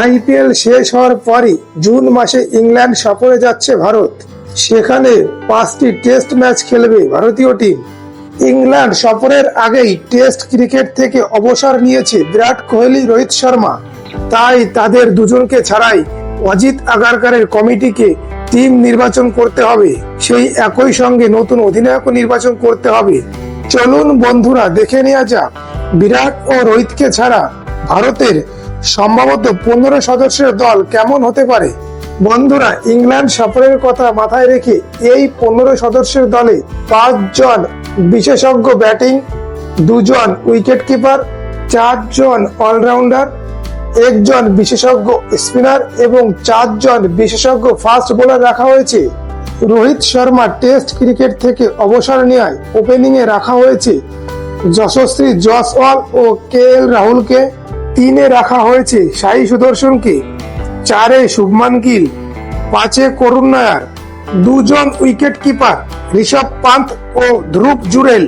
IPL শেষ হওয়ার পরই জুন মাসে ইংল্যান্ড সফরে যাচ্ছে ভারত। সেখানে 5টি টেস্ট ম্যাচ খেলবে ভারতীয় টিম। ইংল্যান্ড সফরের আগেই টেস্ট ক্রিকেট থেকে অবসর নিয়েছে বিরাট কোহলি, রোহিত শর্মা। তাই তাদের দুজনকে ছাড়াই অজিত আগারকারের কমিটিকে টিম নির্বাচন করতে হবে। সেই একই সঙ্গে নতুন অধিনায়কও নির্বাচন করতে হবে। চলুন বন্ধুরা, দেখে নেওয়া যাক বিরাট ও রোহিতকে ছাড়া ভারতের সম্ভবত 15 সদস্যের দল কেমন হতে পারে। বন্ধুরা, ইংল্যান্ড সফরের কথা মাথায় রেখে এই 15 সদস্যের দলে 5 জন বিশেষজ্ঞ ব্যাটিং, 2 জন উইকেট কিপার, 4 জন অলরাউন্ডার, 1 জন বিশেষজ্ঞ স্পিনার এবং 4 জন বিশেষজ্ঞ ফাস্ট বোলার রাখা হয়েছে। রোহিত শর্মা টেস্ট ক্রিকেট থেকে অবসর নেওয়ায় ওপেনিংয়ে রাখা হয়েছে যশস্বী জয়সওয়াল ও কেএল রাহুলকে। 3-এ রাখা হয়েছে সাই সুদর্শনকে, 4-এ শুভমান গিল, 5-এ করুণ নায়ার, 2 জন উইকেট কিপার ঋষভ পান্ত ও ধ্রুব জুরেল,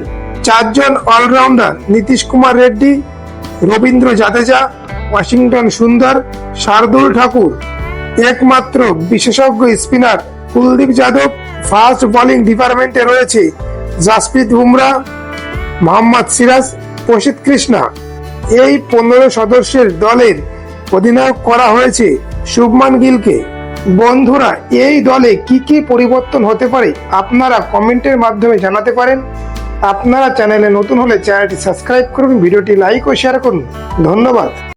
4 জন অলরাউন্ডার নীতিশ কুমার রেড্ডি, রবীন্দ্র জাদেজা, ওয়াশিংটন সুন্দর, শার্দুল ঠাকুর, একমাত্র বিশেষজ্ঞ spinner Kuldeep Yadav. Fast bowling ডিপার্টমেন্টে রয়েছে জাসপ্রীত বুমরাহ, মোহাম্মদ সিরাজ, প্রসিদ্ধ কৃষ্ণা। এই 15 সদস্যের দলের অধিনায়ক করা হয়েছে শুভমান গিলকে। বন্ধুরা, এই দলে কি কি পরিবর্তন হতে পারে আপনারা কমেন্টের মাধ্যমে জানাতে পারেন। আপনারা চ্যানেলে নতুন হলে চ্যানেলটি সাবস্ক্রাইব করুন, ভিডিওটি লাইক ও শেয়ার করুন। ধন্যবাদ।